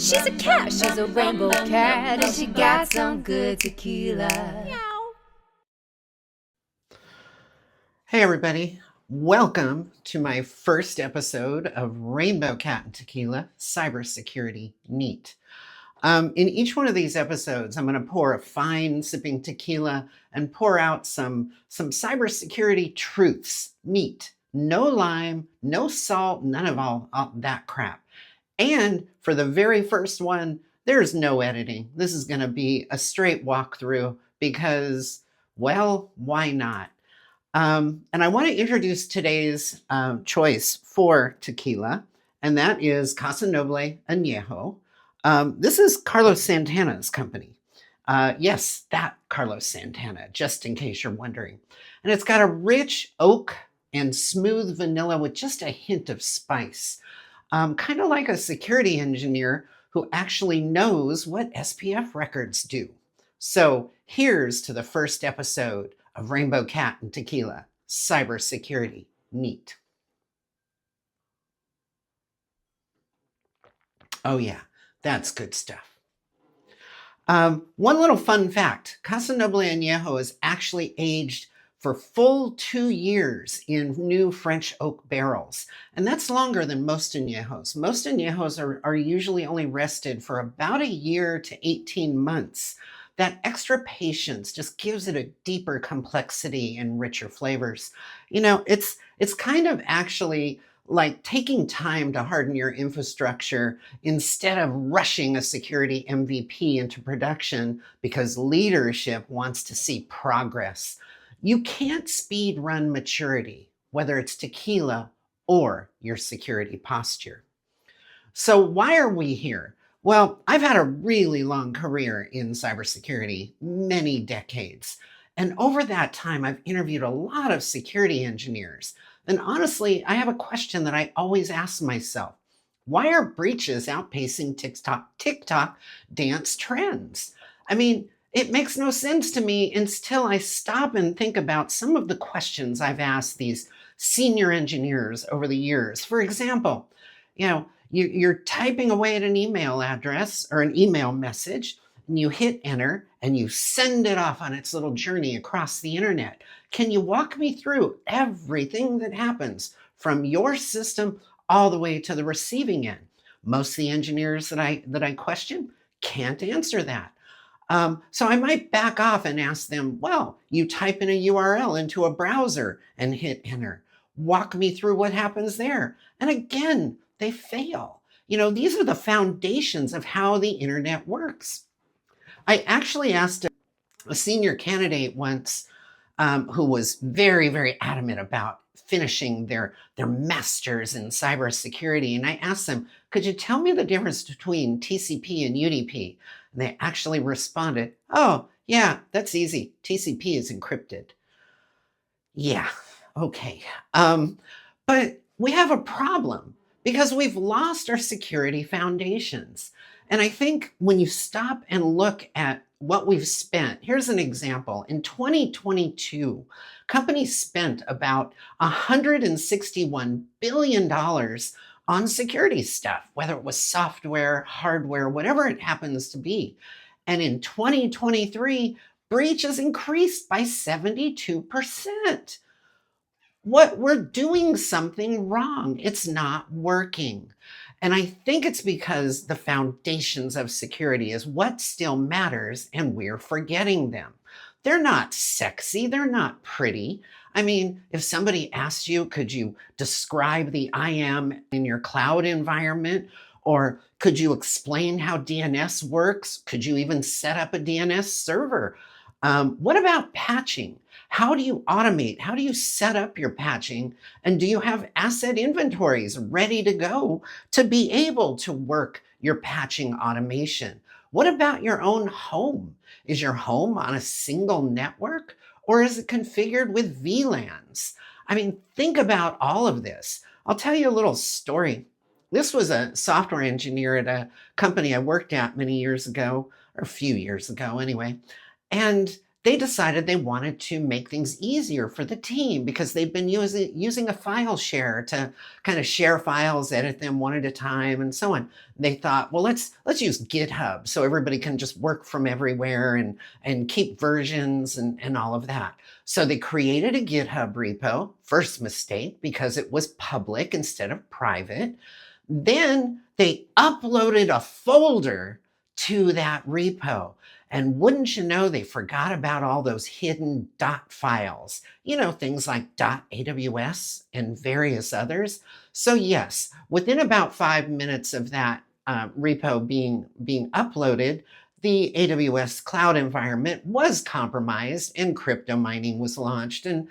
She's a cat, she's a rainbow cat, and she got some good tequila. Hey everybody, welcome to my first episode of Rnbwkat Tequila, Cybersecurity Neat. In each one of these episodes, I'm going to pour a fine sipping tequila and pour out some cybersecurity truths. Neat. No lime, no salt, none of all that crap. And for the very first one, there's no editing. This is going to be a straight walkthrough because, well, why not? And I want to introduce today's choice for tequila, and that is Casa Noble Añejo. This is Carlos Santana's company. Yes, that Carlos Santana, just in case you're wondering. And it's got a rich oak and smooth vanilla with just a hint of spice. Kind of like a security engineer who actually knows what SPF records do. So here's to the first episode of Rnbwkat Tequila, Cybersecurity Neat. Oh yeah, that's good stuff. One little fun fact, Casa Noble Añejo is actually aged for full 2 years in new French oak barrels. And that's longer than most añejos. Most añejos are usually only rested for about a year to 18 months. That extra patience just gives it a deeper complexity and richer flavors. You know, it's kind of actually like taking time to harden your infrastructure instead of rushing a security MVP into production because leadership wants to see progress. You can't speed run maturity, whether it's tequila or your security posture. So why are we here? Well, I've had a really long career in cybersecurity, many decades. And over that time, I've interviewed a lot of security engineers. And honestly, I have a question that I always ask myself. Why are breaches outpacing TikTok dance trends? I mean, it makes no sense to me until I stop and think about some of the questions I've asked these senior engineers over the years. For example, you're typing away at an email address or an email message, and you hit enter and you send it off on its little journey across the internet. Can you walk me through everything that happens from your system all the way to the receiving end? Most of the engineers that I question can't answer that. So I might back off and ask them, well, you type in a URL into a browser and hit enter. Walk me through what happens there. And again, they fail. You know, these are the foundations of how the internet works. I actually asked a senior candidate once who was very, very adamant about finishing their masters in cybersecurity. And I asked them, could you tell me the difference between TCP and UDP? And they actually responded, oh, yeah, that's easy. TCP is encrypted. Yeah, okay. But we have a problem because we've lost our security foundations. And I think when you stop and look at what we've spent, here's an example. In 2022, companies spent about $161 billion on security stuff, whether it was software, hardware, whatever it happens to be. And in 2023, breaches increased by 72%. We're doing something wrong. It's not working. And I think it's because the foundations of security is what still matters, and we're forgetting them. They're not sexy. They're not pretty. I mean, if somebody asks you, could you describe the IAM in your cloud environment? Or could you explain how DNS works? Could you even set up a DNS server? What about patching? How do you automate? How do you set up your patching? And do you have asset inventories ready to go to be able to work your patching automation? What about your own home? Is your home on a single network, or is it configured with VLANs? I mean, think about all of this. I'll tell you a little story. This was a software engineer at a company I worked at many years ago, or a few years ago anyway. And they decided they wanted to make things easier for the team because they've been using a file share to kind of share files, edit them one at a time, and so on. They thought, well, let's use GitHub so everybody can just work from everywhere and keep versions and all of that. So they created a GitHub repo. First mistake, because it was public instead of private. Then they uploaded a folder to that repo. And wouldn't you know, they forgot about all those hidden dot files, things like .aws and various others. So yes, within about 5 minutes of that repo being uploaded, the AWS cloud environment was compromised and crypto mining was launched and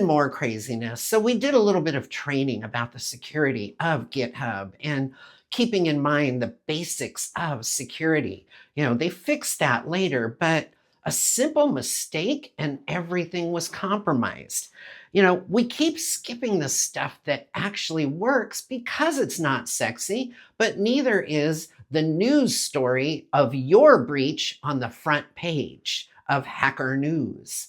more craziness. So we did a little bit of training about the security of GitHub and keeping in mind the basics of security. They fixed that later, but a simple mistake and everything was compromised. We keep skipping the stuff that actually works because it's not sexy, but neither is the news story of your breach on the front page of Hacker News.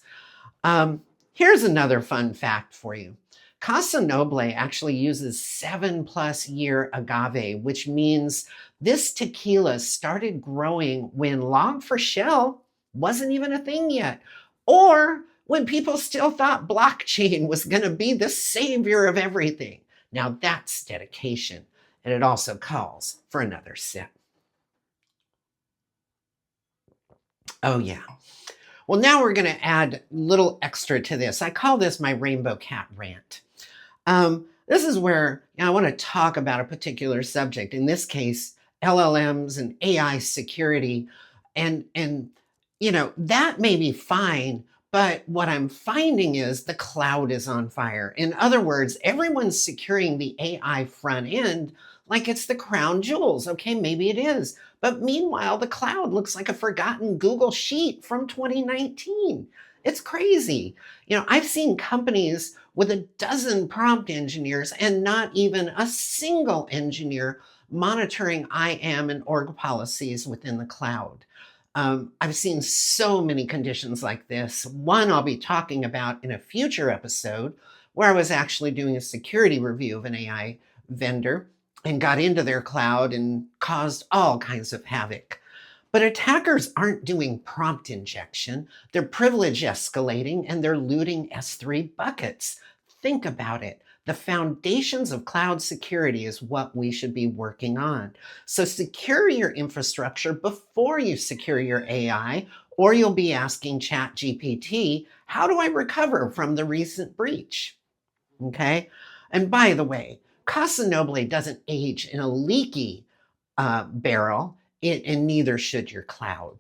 Here's another fun fact for you. Casa Noble actually uses 7+ year agave, which means this tequila started growing when Log4Shell wasn't even a thing yet, or when people still thought blockchain was going to be the savior of everything. Now that's dedication, and it also calls for another sip. Oh yeah. Well, now we're going to add a little extra to this. I call this my Rnbwkat rant. This is where I want to talk about a particular subject, in this case, LLMs and AI security. And that may be fine, but what I'm finding is the cloud is on fire. In other words, everyone's securing the AI front end like it's the crown jewels. Okay, maybe it is. But meanwhile, the cloud looks like a forgotten Google Sheet from 2019. It's crazy. I've seen companies with a dozen prompt engineers and not even a single engineer monitoring IAM and org policies within the cloud. I've seen so many conditions like this. One I'll be talking about in a future episode, where I was actually doing a security review of an AI vendor and got into their cloud and caused all kinds of havoc. But attackers aren't doing prompt injection. They're privilege escalating and they're looting S3 buckets. Think about it. The foundations of cloud security is what we should be working on. So secure your infrastructure before you secure your AI, or you'll be asking ChatGPT, how do I recover from the recent breach? Okay. And by the way, Casa Noble doesn't age in a leaky barrel. And neither should your cloud.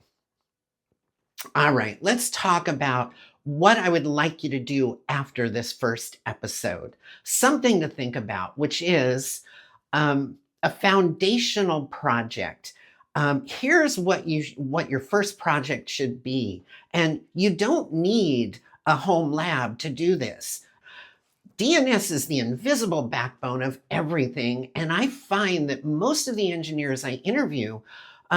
All right, let's talk about what I would like you to do after this first episode. Something to think about, which is a foundational project. Here's what your first project should be. And you don't need a home lab to do this. DNS is the invisible backbone of everything. And I find that most of the engineers I interview,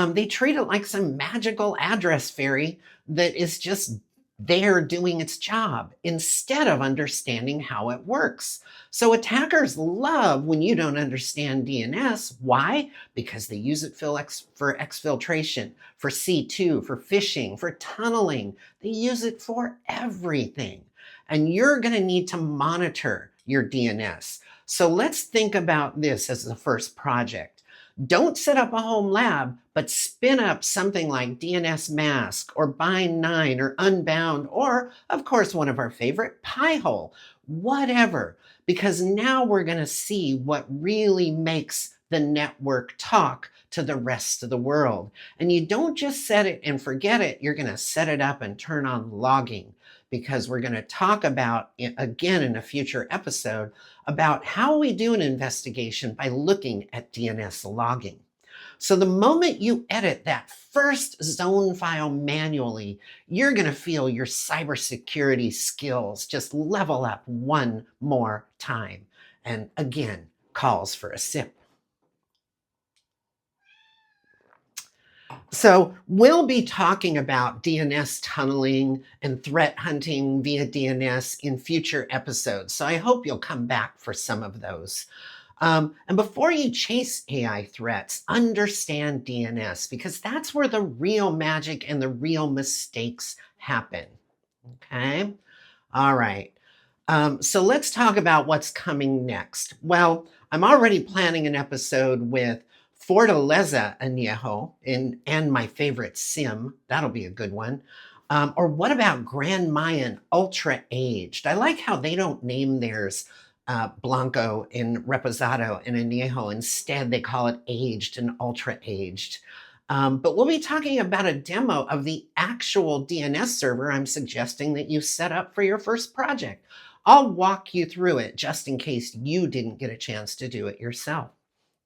they treat it like some magical address fairy that is just there doing its job instead of understanding how it works. So attackers love when you don't understand DNS. Why? Because they use it for exfiltration, for C2, for phishing, for tunneling. They use it for everything. And you're going to need to monitor your DNS. So let's think about this as the first project. Don't set up a home lab, but spin up something like DNS Mask or Bind9 or Unbound, or of course, one of our favorite, Pi-hole, whatever, because now we're going to see what really makes the network talk to the rest of the world. And you don't just set it and forget it. You're going to set it up and turn on logging, because we're going to talk about, again in a future episode, about how we do an investigation by looking at DNS logging. So the moment you edit that first zone file manually, you're going to feel your cybersecurity skills just level up one more time. And again, calls for a sip. So So we'll be talking about DNS tunneling and threat hunting via DNS in future episodes. So I hope you'll come back for some of those. And before you chase AI threats, understand DNS, because that's where the real magic and the real mistakes happen. Okay? All right. So let's talk about what's coming next. Well, I'm already planning an episode with Fortaleza Añejo and my favorite sim. That'll be a good one. Or what about Grand Mayan Ultra Aged? I like how they don't name theirs Blanco and Reposado and Añejo. Instead, they call it aged and ultra aged. But we'll be talking about a demo of the actual DNS server I'm suggesting that you set up for your first project. I'll walk you through it just in case you didn't get a chance to do it yourself.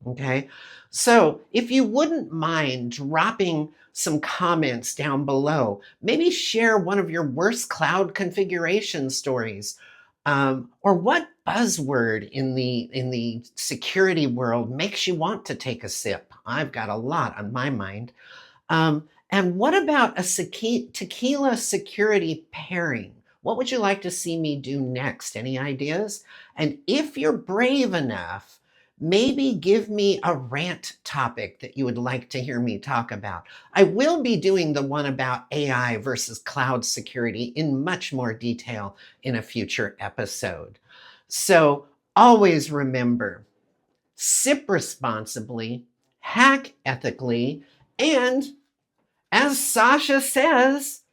Okay, so if you wouldn't mind dropping some comments down below, maybe share one of your worst cloud configuration stories, or what buzzword in the security world makes you want to take a sip. I've got a lot on my mind. And what about a tequila security pairing? What would you like to see me do next? Any ideas? And if you're brave enough, maybe give me a rant topic that you would like to hear me talk about. I will be doing the one about AI versus cloud security in much more detail in a future episode. So always remember, sip responsibly, hack ethically, and as Sasha says,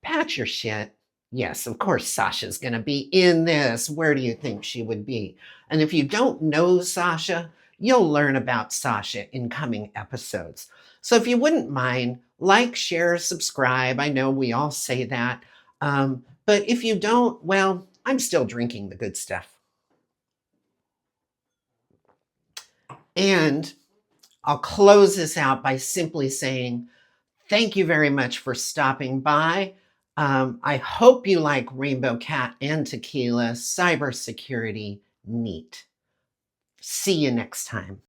patch your shit. Yes, of course, Sasha's going to be in this. Where do you think she would be? And if you don't know Sasha, you'll learn about Sasha in coming episodes. So if you wouldn't mind, like, share, subscribe. I know we all say that. But if you don't, well, I'm still drinking the good stuff. And I'll close this out by simply saying, thank you very much for stopping by. I hope you like Rnbwkat and Tequila. Cybersecurity, neat. See you next time.